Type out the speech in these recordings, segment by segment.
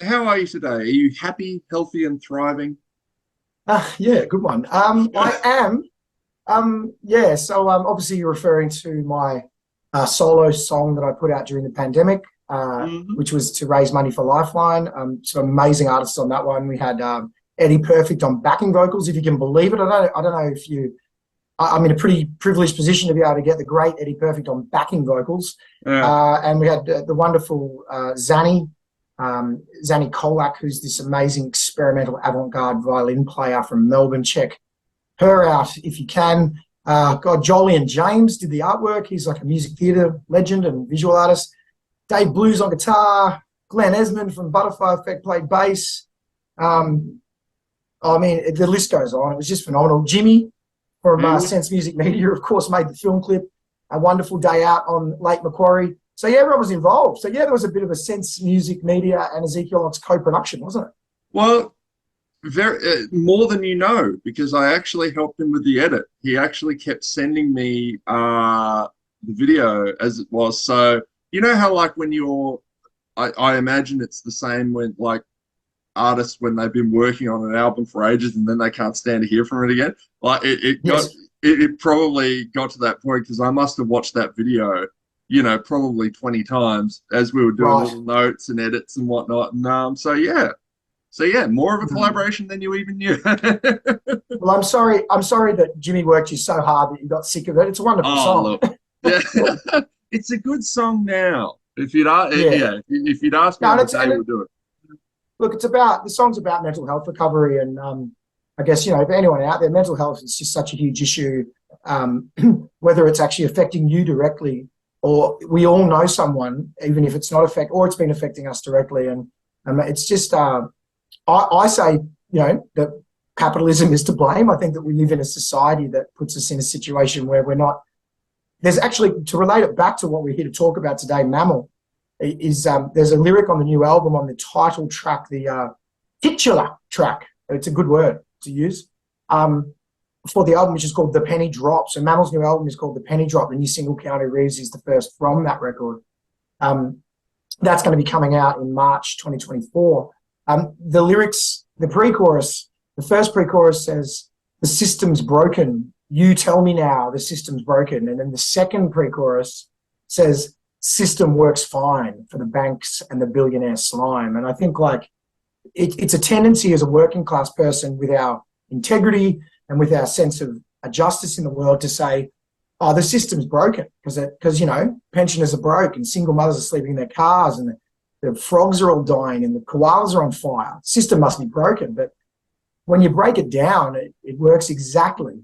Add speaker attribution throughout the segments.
Speaker 1: How are you today? Are you happy, healthy, and thriving?
Speaker 2: Yeah, good one. I am. Yeah, so obviously you're referring to my solo song that I put out during the pandemic,
Speaker 1: Hmm.
Speaker 2: which was to raise money for Lifeline. Some amazing artists on that one. We had Eddie Perfect on backing vocals, if you can believe it. I don't know if you. I'm in a pretty privileged position to be able to get the great Eddie Perfect on backing vocals,
Speaker 1: Yeah.
Speaker 2: and we had the wonderful Zanny Kolak, who's this amazing experimental avant-garde violin player from Melbourne. Check her out if you can. God, Jolien James did the artwork. He's like a music theatre legend and visual artist. Dave Blues on guitar. Glenn Esmond from Butterfly Effect played bass. Um, I mean, the list goes on. It was just phenomenal. Jimmy from
Speaker 1: Hmm.
Speaker 2: Sense Music Media, of course, made the film clip. A wonderful day out on Lake Macquarie. So yeah, everyone was involved. So yeah, there was a bit of a Sense Music Media and Ezekiel Ox co-production, wasn't it?
Speaker 1: Well, very more than you know, because I actually helped him with the edit. He actually kept sending me the video as it was. So you know how like when I imagine it's the same when like artists when they've been working on an album for ages and then they can't stand to hear from it again. Like
Speaker 2: Yes.
Speaker 1: it probably got to that point because I must have watched that video, probably 20 times as we were doing
Speaker 2: Right.
Speaker 1: little notes and edits and whatnot. And so yeah, more of a
Speaker 2: Mm.
Speaker 1: collaboration than you even knew.
Speaker 2: Well, I'm sorry. I'm sorry that Jimmy worked you so hard that you got sick of it. It's a wonderful
Speaker 1: Oh
Speaker 2: song.
Speaker 1: look, yeah, it's a good song now.
Speaker 2: Yeah.
Speaker 1: Yeah, if you'd asked me
Speaker 2: No,
Speaker 1: on
Speaker 2: and
Speaker 1: the
Speaker 2: it's
Speaker 1: day,
Speaker 2: and it,
Speaker 1: we'll do it.
Speaker 2: look, it's about the song's about mental health recovery, and I guess if anyone out there, mental health is just such a huge issue. Um, Whether it's actually affecting you directly, or we all know someone, even if it's not or it's been affecting us directly, and it's just I say that capitalism is to blame. I think that we live in a society that puts us in a situation where we're not. There's actually, to relate it back to what we're here to talk about today, MAMMAL, is there's a lyric on the new album on the title track, the titular track. It's a good word to use um, for the album, which is called The Penny Drop. So Mammal's new album is called The Penny Drop. The new single, Keanu Reeves, is the first from that record. Um, that's going to be coming out in March 2024. The lyrics, the pre-chorus, the first pre-chorus says, "The system's broken. You tell me now the system's broken." And then the second pre-chorus says, "System works fine for the banks and the billionaire slime." And I think it's a tendency as a working class person with our integrity and with our sense of justice in the world to say, "Oh, the system's broken because pensioners are broke and single mothers are sleeping in their cars and the frogs are all dying and the koalas are on fire. The system must be broken." But when you break it down, it works exactly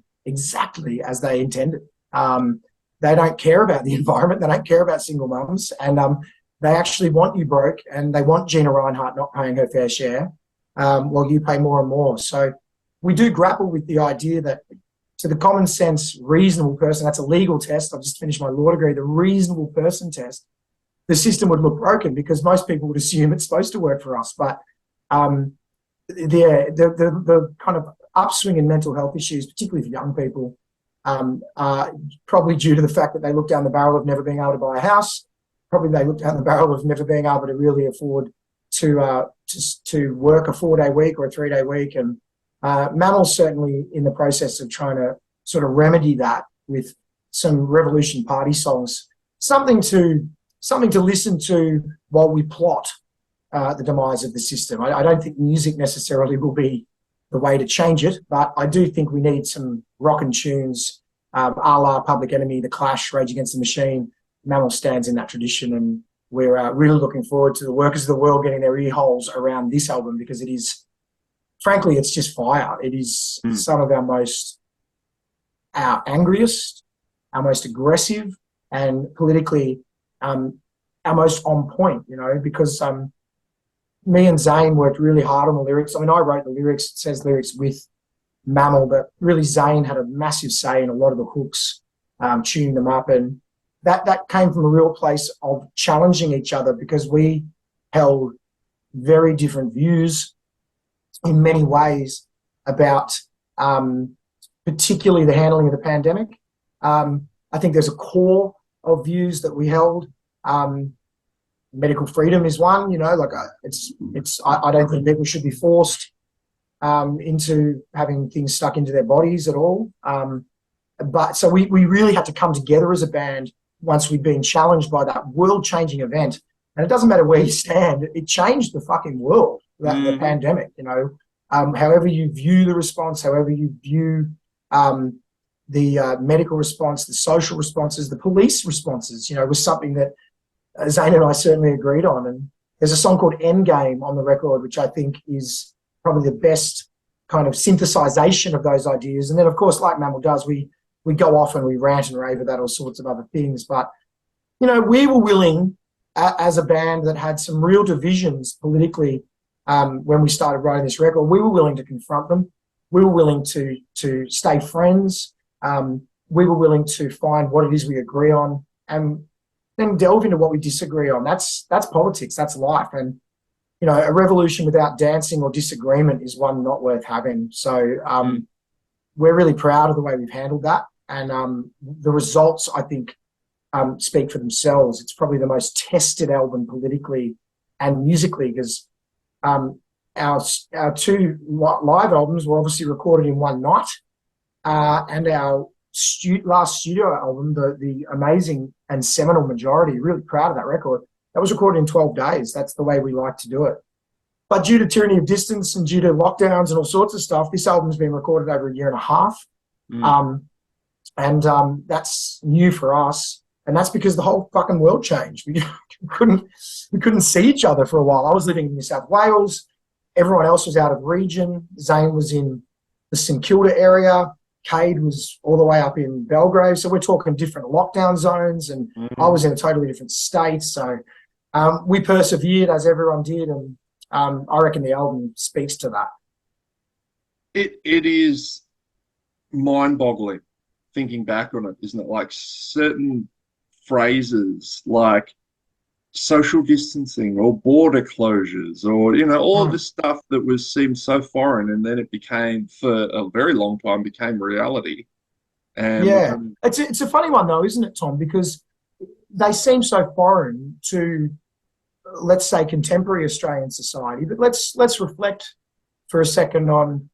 Speaker 2: as they intended. They don't care about the environment. They don't care about single mums, and they actually want you broke, and they want Gina Reinhart not paying her fair share, while you pay more and more. So we do grapple with the idea that to the common sense, reasonable person, that's a legal test. I've just finished my law degree. The reasonable person test, the system would look broken because most people would assume it's supposed to work for us. But um, the kind of upswing in mental health issues, particularly for young people, are probably due to the fact that they look down the barrel of never being able to buy a house. Probably they look down the barrel of never being able to really afford to work a 4-day week or a 3-day week. And Mammal's certainly in the process of trying to sort of remedy that with some Revolution Party songs, something to listen to while we plot the demise of the system. I don't think music necessarily will be the way to change it, but I do think we need some rockin' tunes, a la Public Enemy, The Clash, Rage Against the Machine. Mammal stands in that tradition, and we're really looking forward to the workers of the world getting their ear holes around this album because it is, frankly, it's just fire. It is
Speaker 1: Mm.
Speaker 2: some of our angriest, our most aggressive, and politically our most on point, because me and Zane worked really hard on the lyrics. I mean, I wrote the lyrics, it says lyrics with Mammal, but really Zane had a massive say in a lot of the hooks, tuning them up. And that came from a real place of challenging each other because we held very different views in many ways about particularly the handling of the pandemic. I think there's a core of views that we held. Um, medical freedom is one. Like I don't think people should be forced into having things stuck into their bodies at all. But so we really had to come together as a band once we'd been challenged by that world-changing event. And it doesn't matter where you stand, it changed the fucking world, the pandemic, however you view the response, however you view the medical response, the social responses, the police responses, was something that Zane and I certainly agreed on. And there's a song called Endgame on the record, which I think is probably the best kind of synthesization of those ideas. And then, of course, like MAMMAL does, we go off and we rant and rave about all sorts of other things. But, we were willing, as a band that had some real divisions politically when we started writing this record, we were willing to confront them. We were willing to stay friends. We were willing to find what it is we agree on and then delve into what we disagree on. That's politics. That's life. And, a revolution without dancing or disagreement is one not worth having. So we're really proud of the way we've handled that. And the results, I think, speak for themselves. It's probably the most tested album politically and musically because our two live albums were obviously recorded in one night. And our last studio album, the amazing and seminal Majority, really proud of that record, that was recorded in 12 days. That's the way we like to do it. But due to tyranny of distance and due to lockdowns and all sorts of stuff, this album's been recorded over a year and a half. And that's new for us. And that's because the whole fucking world changed. We couldn't see each other for a while. I was living in New South Wales. Everyone else was out of region. Zane was in the St Kilda area. Cade was all the way up in Belgrave. So we're talking different lockdown zones. And I was in a totally different state. So we persevered as everyone did. And I reckon the album speaks to that.
Speaker 1: It is mind-boggling thinking back on it, isn't it? Like certain phrases like social distancing or border closures or, all of this stuff that seemed so foreign, and then it became, for a very long time, became reality. And
Speaker 2: yeah, it's a funny one though, isn't it, Tom? Because they seem so foreign to, let's say, contemporary Australian society. But let's reflect for a second on,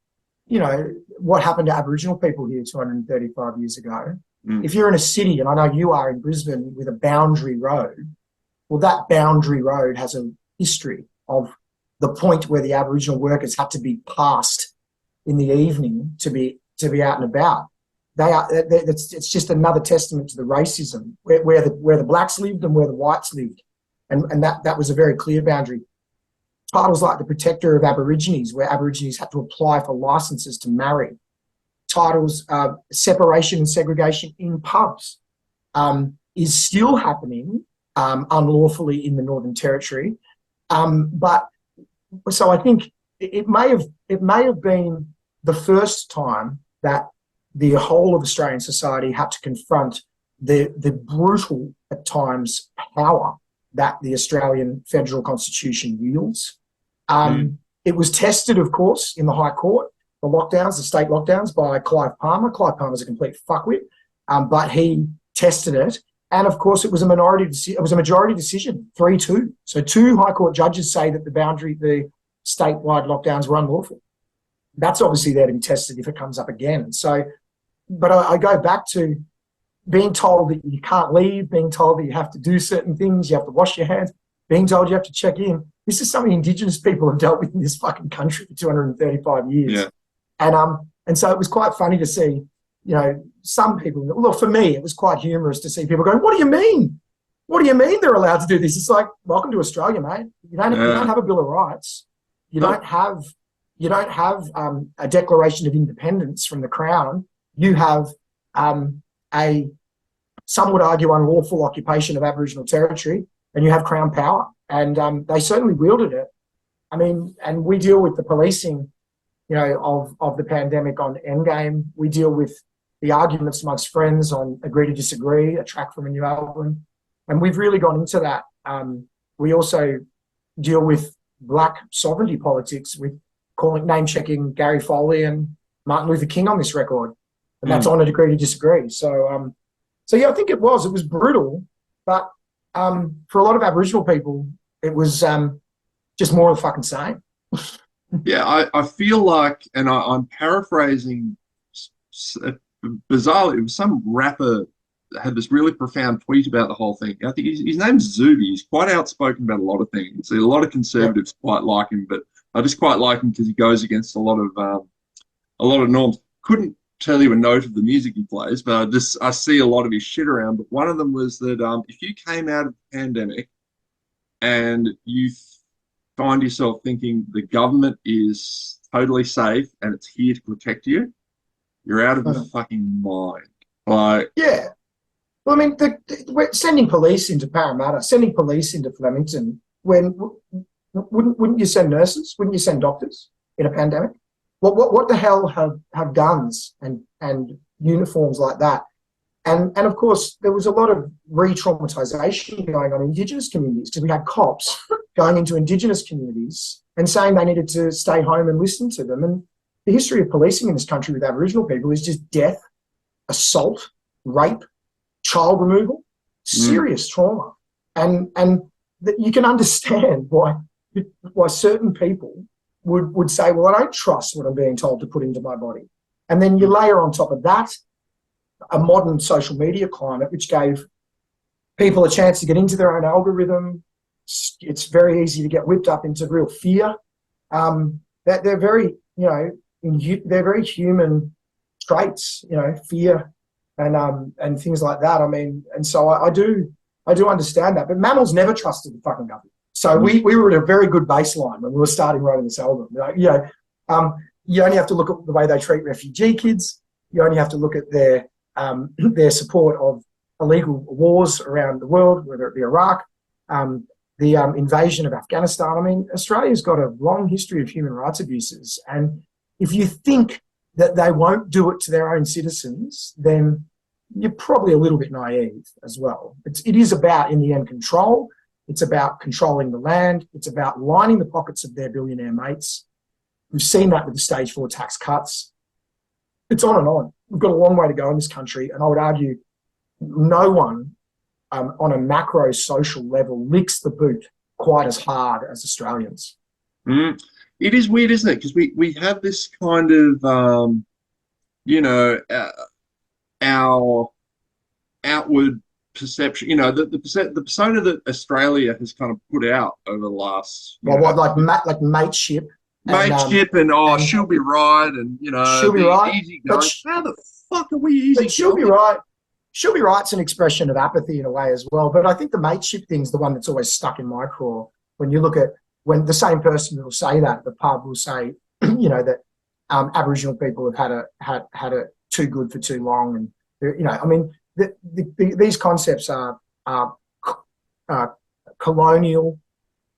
Speaker 2: what happened to Aboriginal people here 235 years ago. If you're in a city, and I know you are in Brisbane, with a boundary road, well, that boundary road has a history of the point where the Aboriginal workers had to be passed in the evening to be out and about. It's just another testament to the racism where the blacks lived and where the whites lived, and that was a very clear boundary. Titles like the Protector of Aborigines, where Aborigines had to apply for licenses to marry. Titles, separation and segregation in pubs is still happening unlawfully in the Northern Territory. But so I think it may have been the first time that the whole of Australian society had to confront the brutal, at times, power that the Australian Federal Constitution wields. It was tested, of course, in the High Court, the lockdowns, the state lockdowns, by Clive Palmer. Clive Palmer's a complete fuckwit, but he tested it. And, of course, it was a majority decision, 3-2. So 2 High Court judges say that the statewide lockdowns were unlawful. That's obviously there to be tested if it comes up again. So, but I go back to being told that you can't leave, being told that you have to do certain things, you have to wash your hands, being told you have to check in. This is something Indigenous people have dealt with in this fucking country for 235 years.
Speaker 1: Yeah.
Speaker 2: And so it was quite funny to see, some people, look, for me, it was quite humorous to see people going, what do you mean? What do you mean they're allowed to do this? It's like, welcome to Australia, mate. You don't have a Bill of Rights. You don't have a Declaration of Independence from the Crown. You have some would argue, unlawful occupation of Aboriginal territory, and you have Crown power. And they certainly wielded it. I mean, and we deal with the policing, of the pandemic on Endgame. We deal with the arguments amongst friends on Agree to Disagree, a track from a new album. And we've really gone into that. We also deal with black sovereignty politics with name-checking Gary Foley and Martin Luther King on this record. And that's on a Agree to Disagree. So yeah, I think it was brutal, but for a lot of Aboriginal people, it was just more of the fucking same.
Speaker 1: Yeah, I feel like, and I'm paraphrasing bizarrely, it was some rapper had this really profound tweet about the whole thing. I think his name's Zuby. He's quite outspoken about a lot of things. A lot of
Speaker 2: Yep.
Speaker 1: conservatives quite like him, but I just quite like him because he goes against a lot of norms. Couldn't tell you a note of the music he plays, but I see a lot of his shit around. But one of them was that if you came out of the pandemic and you find yourself thinking the government is totally safe and it's here to protect you, you're out of your
Speaker 2: Mm.
Speaker 1: fucking mind. Like,
Speaker 2: Yeah. Well, I mean, we're sending police into Parramatta, sending police into Flemington. When wouldn't you send nurses? Wouldn't you send doctors in a pandemic? What the hell have guns and uniforms like that? And of course, there was a lot of re-traumatization going on in Indigenous communities because we had cops going into Indigenous communities and saying they needed to stay home and listen to them. And the history of policing in this country with Aboriginal people is just death, assault, rape, child removal,
Speaker 1: mm,
Speaker 2: serious trauma. And you can understand why certain people would say, well, I don't trust what I'm being told to put into my body. And then you layer on top of that a modern social media climate, which gave people a chance to get into their own algorithm. It's very easy to get whipped up into real fear. That they're very, they're very human traits, fear and things like that. I mean, and so I do understand that. But MAMMAL's never trusted the fucking government. So
Speaker 1: mm,
Speaker 2: we were at a very good baseline when we were starting writing this album. You only have to look at the way they treat refugee kids. You only have to look at their support of illegal wars around the world, whether it be Iraq, the invasion of Afghanistan. I mean, Australia's got a long history of human rights abuses. And if you think that they won't do it to their own citizens, then you're probably a little bit naive as well. It is about, in the end, control. It's about controlling the land. It's about lining the pockets of their billionaire mates. We've seen that with the stage 4 tax cuts. It's on and on. We've got a long way to go in this country, and I would argue no one on a macro social level licks the boot quite as hard as Australians.
Speaker 1: mm. It is weird, isn't it? Because we have this kind of, you know, our outward perception, the persona that Australia has kind of put out over the last,
Speaker 2: Well, like mateship
Speaker 1: mateship and
Speaker 2: and
Speaker 1: she'll be right, and
Speaker 2: she'll be
Speaker 1: the
Speaker 2: right,
Speaker 1: easy
Speaker 2: but
Speaker 1: going. How the fuck are we easy
Speaker 2: she'll be
Speaker 1: going?
Speaker 2: right. She'll be right's an expression of apathy in a way as well. But I think the mateship thing's the one that's always stuck in my craw. When you look at when the same person will say that at the pub will say, that Aboriginal people have had it too good for too long, and I mean, these concepts are colonial.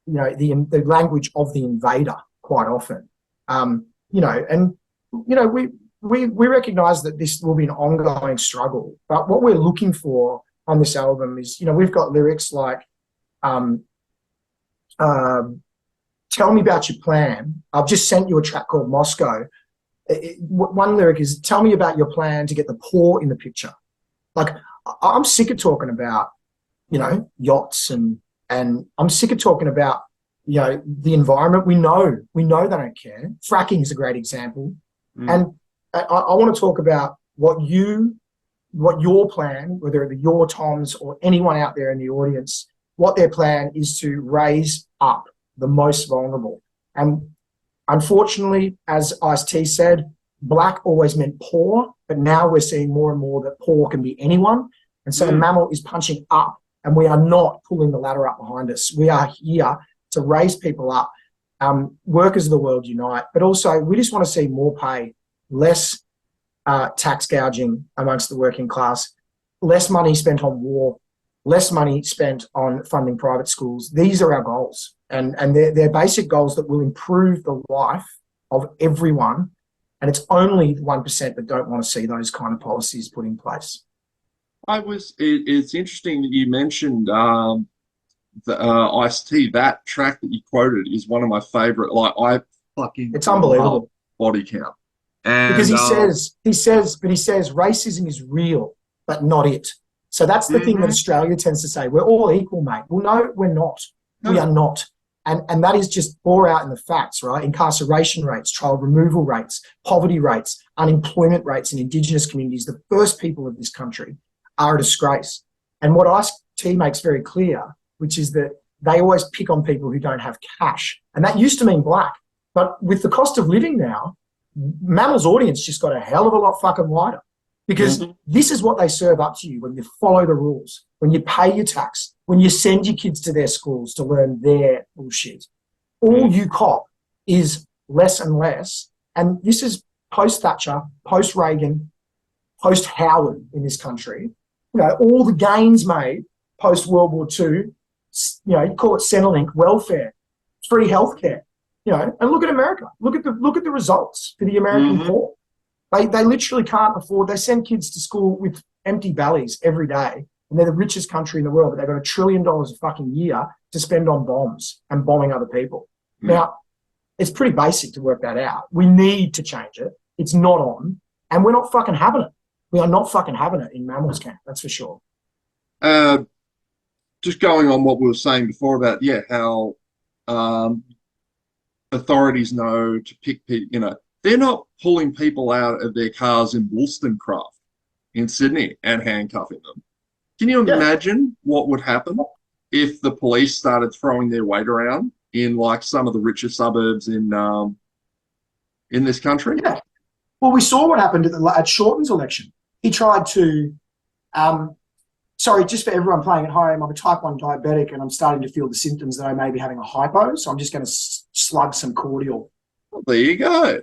Speaker 2: The language of the invader quite often. We recognise that this will be an ongoing struggle. But what we're looking for on this album is, we've got lyrics like, tell me about your plan. I've just sent you a track called Moscow. One lyric is, tell me about your plan to get the poor in the picture. Like, I'm sick of talking about, yachts and I'm sick of talking about, the environment. We know they don't care. Fracking is a great example.
Speaker 1: Mm.
Speaker 2: And I want to talk about what your plan, whether it be your Toms or anyone out there in the audience, what their plan is to raise up the most vulnerable. And unfortunately, as Ice-T said, black always meant poor, but now we're seeing more and more that poor can be anyone. And so MAMMAL is punching up, and we are not pulling the ladder up behind us. We are here to raise people up. Workers of the world unite, but also we just want to see more pay, less tax gouging amongst the working class, less money spent on war, less money spent on funding private schools. These are our goals, and they're basic goals that will improve the life of everyone. And it's only the 1% that don't want to see those kind of policies put in place.
Speaker 1: It's interesting that you mentioned the Ice-T. That track that you quoted is one of my favorite. Like, I fucking
Speaker 2: It's unbelievable.
Speaker 1: love Body Count. And
Speaker 2: Because he says racism is real, but not it. So that's the thing that
Speaker 1: Mm-hmm.
Speaker 2: Australia tends to say. We're all equal, mate. Well, no, we're not. We are
Speaker 1: No.
Speaker 2: not. And that is just bore out in the facts, right? Incarceration rates, child removal rates, poverty rates, unemployment rates in Indigenous communities, the first people of this country, are a disgrace. And what ICT makes very clear, which is that they always pick on people who don't have cash. And that used to mean black. But with the cost of living now, Mammal's audience just got a hell of a lot fucking wider, because
Speaker 1: Mm-hmm.
Speaker 2: this is what they serve up to you when you follow the rules, when you pay your tax, when you send your kids to their schools to learn their bullshit. All you cop is less and less. And this is post-Thatcher, post-Reagan, post-Howard in this country. You know, all the gains made post-World War II, you know, you call it Centrelink, welfare, free healthcare, you know, and look at America. Look at the results for the American
Speaker 1: Mm-hmm.
Speaker 2: poor. They literally can't afford. They send kids to school with empty bellies every day, and they're the richest country in the world, but they've got $1 trillion a fucking year to spend on bombs and bombing other people.
Speaker 1: Yeah.
Speaker 2: Now, it's pretty basic to work that out. We need to change it. It's not on, and we're not fucking having it. We are not fucking having it in Mammals Camp, that's for sure.
Speaker 1: Uh, just going on what we were saying before about, yeah, how authorities know to pick people, you know, they're not pulling people out of their cars in Wollstonecraft in Sydney and handcuffing them. Can you
Speaker 2: Yeah.
Speaker 1: imagine what would happen if the police started throwing their weight around in like some of the richer suburbs in this country?
Speaker 2: Yeah. Well, we saw what happened at Shorten's election. He tried to, sorry, just for everyone playing at home, I'm a type 1 diabetic and I'm starting to feel the symptoms that I may be having a hypo, so I'm just going to slug some cordial.
Speaker 1: Well, there you go.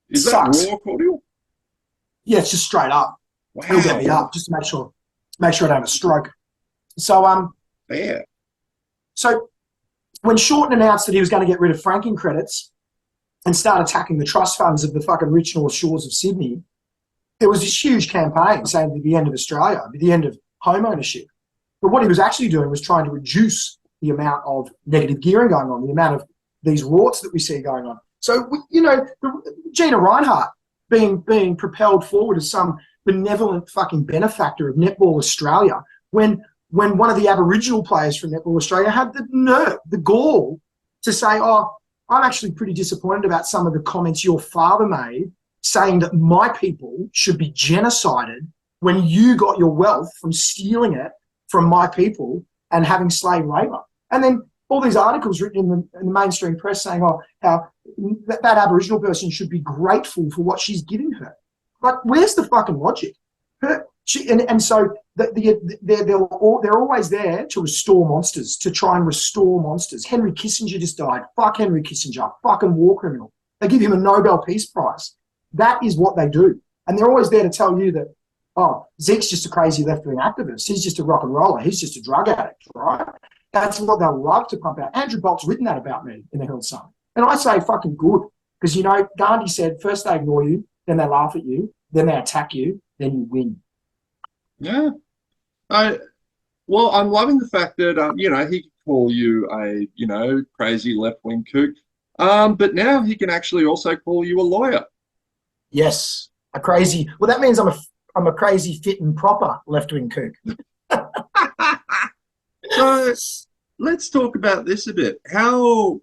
Speaker 1: Is that
Speaker 2: Sucks.
Speaker 1: raw cordial?
Speaker 2: Yeah, it's just straight up.
Speaker 1: Wow.
Speaker 2: He'll get me up just to make sure I don't have a stroke. So,
Speaker 1: Yeah.
Speaker 2: so when Shorten announced that he was going to get rid of franking credits and start attacking the trust funds of the fucking rich North Shores of Sydney, there was this huge campaign saying it'd be the end of Australia, it'd be the end of home ownership. But what he was actually doing was trying to reduce the amount of negative gearing going on, the amount of these rorts that we see going on. So, you know, Gina Reinhart being propelled forward as some benevolent fucking benefactor of Netball Australia, when one of the Aboriginal players from Netball Australia had the nerve, the gall, to say, oh, I'm actually pretty disappointed about some of the comments your father made, saying that my people should be genocided when you got your wealth from stealing it from my people and having slave labour. And then all these articles written in the mainstream press saying, oh, how that Aboriginal person should be grateful for what she's giving her. Like, where's the fucking logic? So they're always there to restore monsters, to try and restore monsters. Henry Kissinger just died. Fuck Henry Kissinger. Fucking war criminal. They give him a Nobel Peace Prize. That is what they do. And they're always there to tell you that, oh, Zeke's just a crazy left-wing activist. He's just a rock and roller. He's just a drug addict, right? That's what they'll love to pump out. Andrew Bolt's written that about me in the Herald Sun. And I say fucking good. Because, you know, Gandhi said, first they ignore you, then they laugh at you, then they attack you, then you win.
Speaker 1: Yeah. Well, I'm loving the fact that, you know, he could call you a, you know, crazy left-wing kook. But now he can actually also call you a lawyer.
Speaker 2: Yes, a crazy. Well, that means I'm a crazy, fit and proper left-wing kook.
Speaker 1: So let's talk about this a bit. How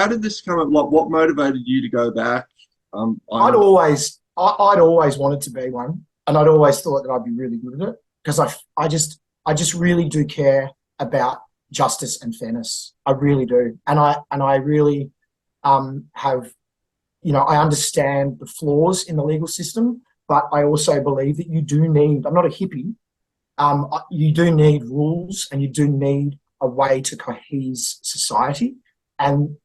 Speaker 1: did this come up? Like, what motivated you to go back?
Speaker 2: I'd always wanted to be one, and I'd always thought that I'd be really good at it, because I just really do care about justice and fairness. I really do, and I really have, you know, I understand the flaws in the legal system, but I also believe that you do need. I'm not a hippie. You do need rules, and you do need a way to cohese society, and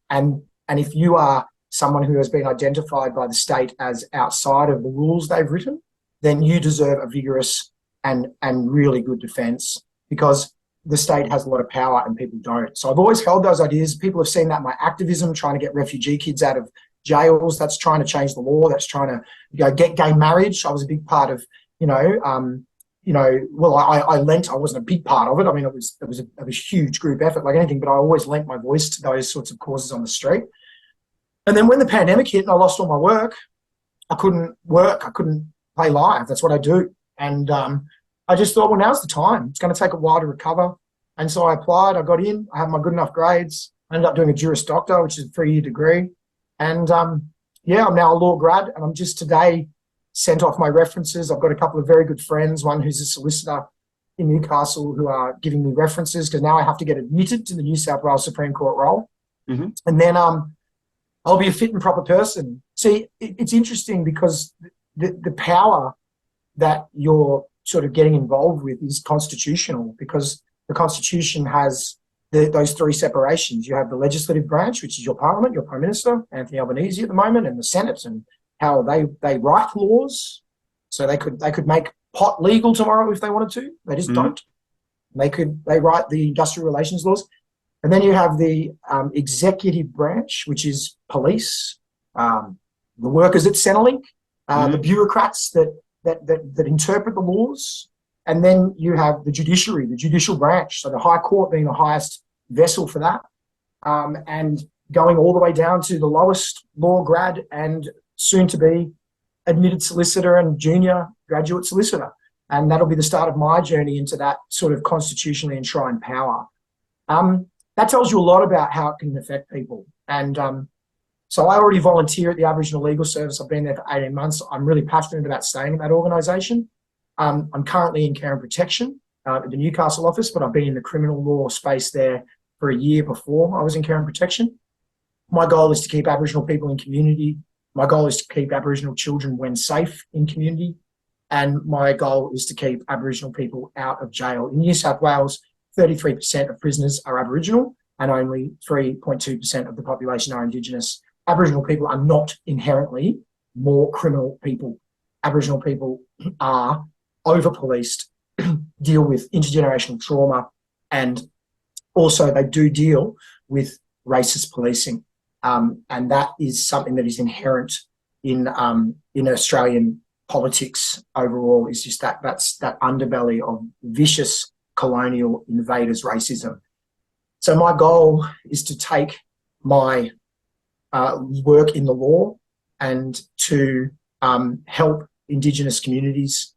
Speaker 2: if you are someone who has been identified by the state as outside of the rules they've written, then you deserve a vigorous and really good defence, because the state has a lot of power and people don't. So I've always held those ideas. People have seen that in my activism, trying to get refugee kids out of jails. That's trying to change the law. That's trying to get gay marriage. I was a big part of, well, I lent. I wasn't a big part of it. I mean, it was a huge group effort, like anything. But I always lent my voice to those sorts of causes on the street. And then when the pandemic hit and I lost all my work, I couldn't work. I couldn't play live. That's what I do. And I just thought, well, now's the time. It's going to take a while to recover. And so I applied. I got in. I had my good enough grades. I ended up doing a Juris Doctor, which is a 3-year degree. And yeah, I'm now a law grad, and I'm just today sent off my references. I've got a couple of very good friends, one who's a solicitor in Newcastle, who are giving me references, because now I have to get admitted to the New South Wales Supreme Court role.
Speaker 1: Mm-hmm.
Speaker 2: And then I'll be a fit and proper person. See, it's interesting because the power that you're sort of getting involved with is constitutional, because the Constitution has those 3 separations. You have the legislative branch, which is your parliament, your prime minister, Anthony Albanese at the moment, and the Senate, and how they write laws. So they could make pot legal tomorrow if they wanted to. They just don't. They write the industrial relations laws. And then you have the executive branch, which is police, the workers at Centrelink, the bureaucrats that interpret the laws. And then you have the judiciary, the judicial branch, so the High Court being the highest vessel for that, and going all the way down to the lowest law grad and soon to be admitted solicitor and junior graduate solicitor. And that'll be the start of my journey into that sort of constitutionally enshrined power. That tells you a lot about how it can affect people. And so I already volunteer at the Aboriginal Legal Service. I've been there for 18 months. I'm really passionate about staying in that organisation. I'm currently in care and protection at the Newcastle office, but I've been in the criminal law space there for a year before I was in care and protection. My goal is to keep Aboriginal people in community. My goal is to keep Aboriginal children when safe in community. And my goal is to keep Aboriginal people out of jail. In New South Wales, 33% of prisoners are Aboriginal and only 3.2% of the population are Indigenous. Aboriginal people are not inherently more criminal people. Aboriginal people are over-policed, deal with intergenerational trauma, and also they do deal with racist policing. And that is something that is inherent in Australian politics overall, is just that's that underbelly of vicious colonial invaders racism. So my goal is to take my work in the law and to help Indigenous communities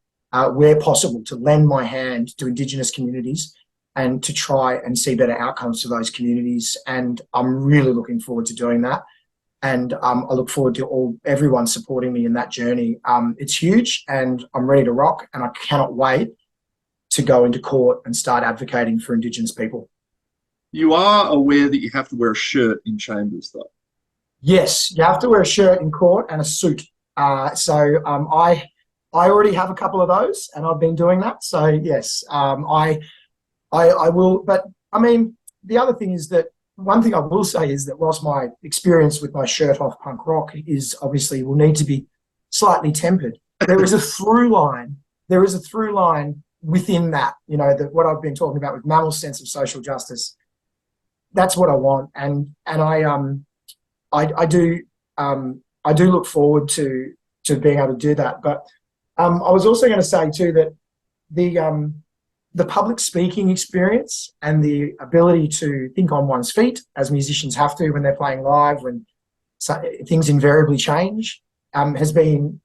Speaker 2: where possible, to lend my hand to Indigenous communities and to try and see better outcomes for those communities. And I'm really looking forward to doing that. And I look forward to everyone supporting me in that journey. It's huge, and I'm ready to rock, and I cannot wait to go into court and start advocating for Indigenous people.
Speaker 1: You are aware that you have to wear a shirt in chambers, though?
Speaker 2: Yes, you have to wear a shirt in court and a suit. So I already have a couple of those, and I've been doing that. So yes, I will. But I mean, the other thing is that one thing I will say is that whilst my experience with my shirt off punk rock is obviously will need to be slightly tempered, there is a through line. There is a through line within that. You know, that what I've been talking about with MAMMAL's sense of social justice. That's what I want, and I do look forward to being able to do that. But I was also going to say too that the public speaking experience and the ability to think on one's feet, as musicians have to when they're playing live, when things invariably change, has been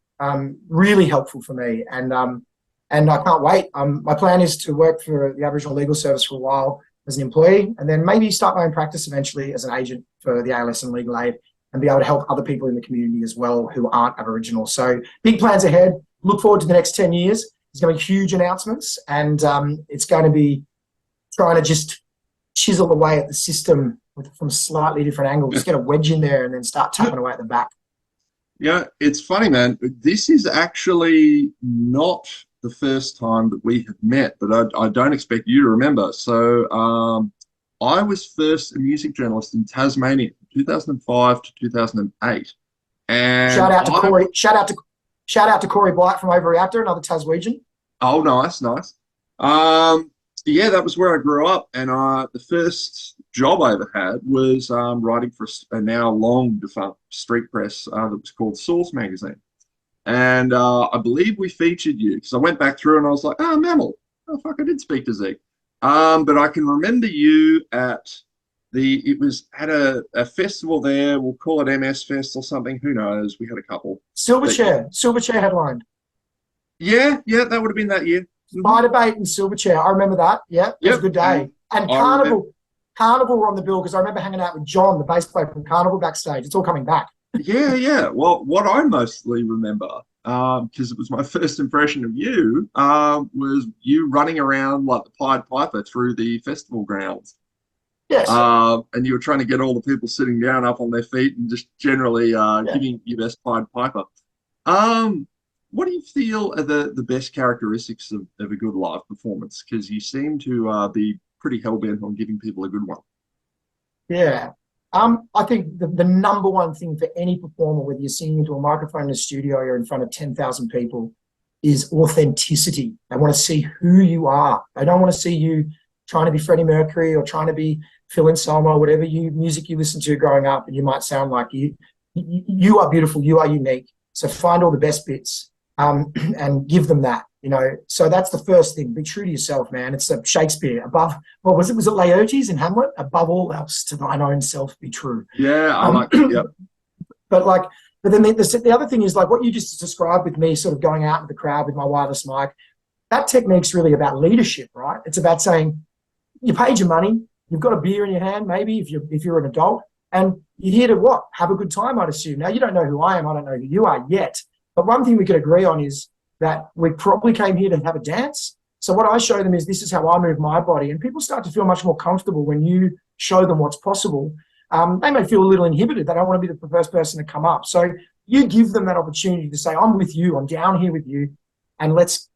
Speaker 2: really helpful for me. And I can't wait. My plan is to work for the Aboriginal Legal Service for a while as an employee, and then maybe start my own practice eventually as an agent for the ALS and Legal Aid, and be able to help other people in the community as well who aren't Aboriginal. So big plans ahead. Look forward to the next 10 years. There's going to be huge announcements, and it's going to be trying to just chisel away at the system from slightly different angles. Just get a wedge in there and then start tapping away at the back.
Speaker 1: Yeah, it's funny, man. This is actually not the first time that we have met, but I don't expect you to remember. So I was first a music journalist in Tasmania, 2005 to 2008. And
Speaker 2: shout out to Corey. Shout out to Corey Blight from Overreactor, another Taswegian.
Speaker 1: Oh, nice. Yeah, that was where I grew up, and the first job I ever had was writing for a now long defunct street press that was called Source magazine. And I believe we featured you, because I went back through and I was like, MAMMAL. Oh, fuck, I did speak to Zeke. But I can remember you it was at a festival there. We'll call it MS Fest or something. Who knows? We had a couple.
Speaker 2: Silverchair headlined.
Speaker 1: Yeah, that would have been that year.
Speaker 2: Spider Bait and Silverchair. I remember that. Yeah, it was a
Speaker 1: Yep.
Speaker 2: good day. And
Speaker 1: I remember.
Speaker 2: Carnival were on the bill because I remember hanging out with John, the bass player from Carnival backstage. It's all coming back.
Speaker 1: Yeah. Well, what I mostly remember, because it was my first impression of you, was you running around like the Pied Piper through the festival grounds.
Speaker 2: Yes.
Speaker 1: And you were trying to get all the people sitting down up on their feet and just generally
Speaker 2: Yeah.
Speaker 1: giving your best Pied Piper. Um, what do you feel are the best characteristics of a good live performance? Because you seem to be pretty hell-bent on giving people a good one.
Speaker 2: Yeah. I think the number one thing for any performer, whether you're singing into a microphone in a studio or in front of 10,000 people, is authenticity. They want to see who you are. They don't want to see you trying to be Freddie Mercury or trying to be Phil Anselmo, whatever music you listen to growing up, and you might sound like you are beautiful, you are unique. So find all the best bits and give them that. So that's the first thing. Be true to yourself, man. It's a Shakespeare. Above, what was it? Was it Laertes in Hamlet? Above all else, to thine own self be true.
Speaker 1: Yeah, I like that. Yep.
Speaker 2: But then the other thing is like what you just described with me, sort of going out in the crowd with my wireless mic. That technique's really about leadership, right? It's about saying you paid your money, you've got a beer in your hand, maybe if you're an adult, and you're here to what? Have a good time, I'd assume. Now you don't know who I am, I don't know who you are yet. But one thing we could agree on is that we probably came here to have a dance. So what I show them is this is how I move my body. And people start to feel much more comfortable when you show them what's possible. They may feel a little inhibited. They don't want to be the first person to come up. So you give them that opportunity to say, I'm with you, I'm down here with you, and let's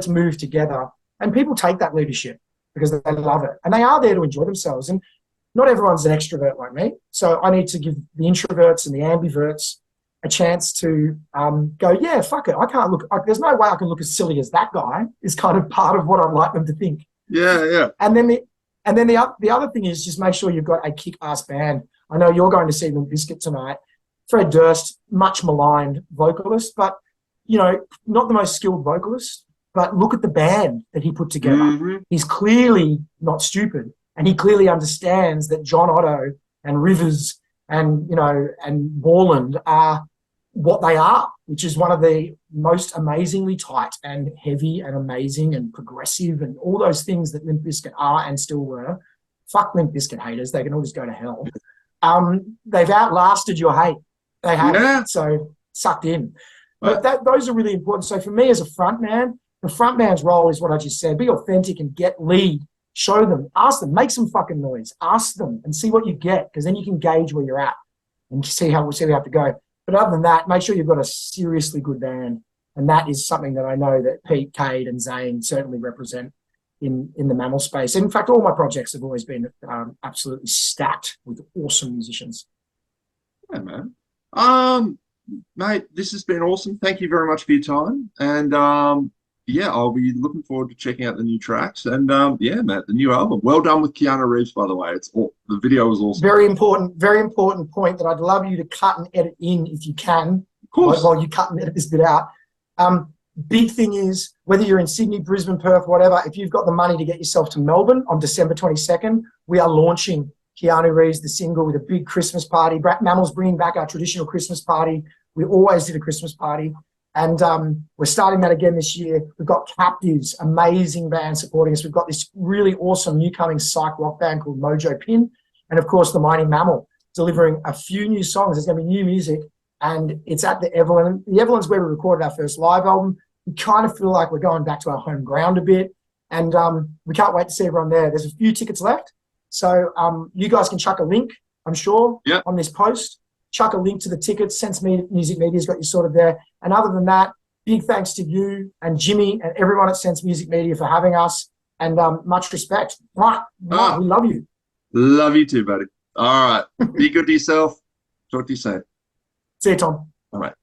Speaker 2: move together. And people take that leadership because they love it. And they are there to enjoy themselves. And not everyone's an extrovert like me. So I need to give the introverts and the ambiverts a chance to go, yeah, fuck it. I can't look, there's no way I can look as silly as that guy, is kind of part of what I'd like them to think.
Speaker 1: Yeah.
Speaker 2: And then the other thing is just make sure you've got a kick-ass band. I know you're going to see Limp Bizkit tonight. Fred Durst, much maligned vocalist, but, not the most skilled vocalist, but look at the band that he put together.
Speaker 1: Mm-hmm.
Speaker 2: He's clearly not stupid, and he clearly understands that John Otto and Rivers and Borland are what they are, which is one of the most amazingly tight and heavy and amazing and progressive and all those things that Limp Bizkit are and still were. Fuck Limp Bizkit haters. They can always go to hell. They've outlasted your hate. They have.
Speaker 1: Yeah.
Speaker 2: So sucked in. But those are really important. So for me as a front man, the front man's role is what I just said. Be authentic and get lead. Show them. Ask them. Make some fucking noise. Ask them and see what you get, because then you can gauge where you're at and see how we have to go. But other than that, make sure you've got a seriously good band. And that is something that I know that Pete, Cade, and Zane certainly represent in the MAMMAL space. And in fact, all my projects have always been absolutely stacked with awesome musicians.
Speaker 1: Yeah, man. Mate, this has been awesome. Thank you very much for your time. And I'll be looking forward to checking out the new tracks. And Matt, the new album. Well done with Keanu Reeves, by the way. The video was awesome. Very
Speaker 2: important point that I'd love you to cut and edit in if you can.
Speaker 1: Of course.
Speaker 2: While you cut and edit this bit out. Big thing is, whether you're in Sydney, Brisbane, Perth, whatever, if you've got the money to get yourself to Melbourne on December 22nd, we are launching Keanu Reeves, the single, with a big Christmas party. MAMMAL's bringing back our traditional Christmas party. We always did a Christmas party. And we're starting that again this year. We've got Captives, amazing band supporting us. We've got this really awesome new coming psych rock band called Mojo Pin. And of course, the mighty MAMMAL delivering a few new songs. There's going to be new music. And it's at the Evelyn. The Evelyn's where we recorded our first live album. We kind of feel like we're going back to our home ground a bit. And we can't wait to see everyone there. There's a few tickets left. So you guys can chuck a link, I'm sure, on this post. Chuck a link to the tickets. Sense Music Media's got you sorted there. And other than that, big thanks to you and Jimmy and everyone at Sense Music Media for having us. And much respect. Right. We love you.
Speaker 1: Love you too, buddy. All right. Be good to yourself. Talk to you soon.
Speaker 2: See you, Tom.
Speaker 1: All right.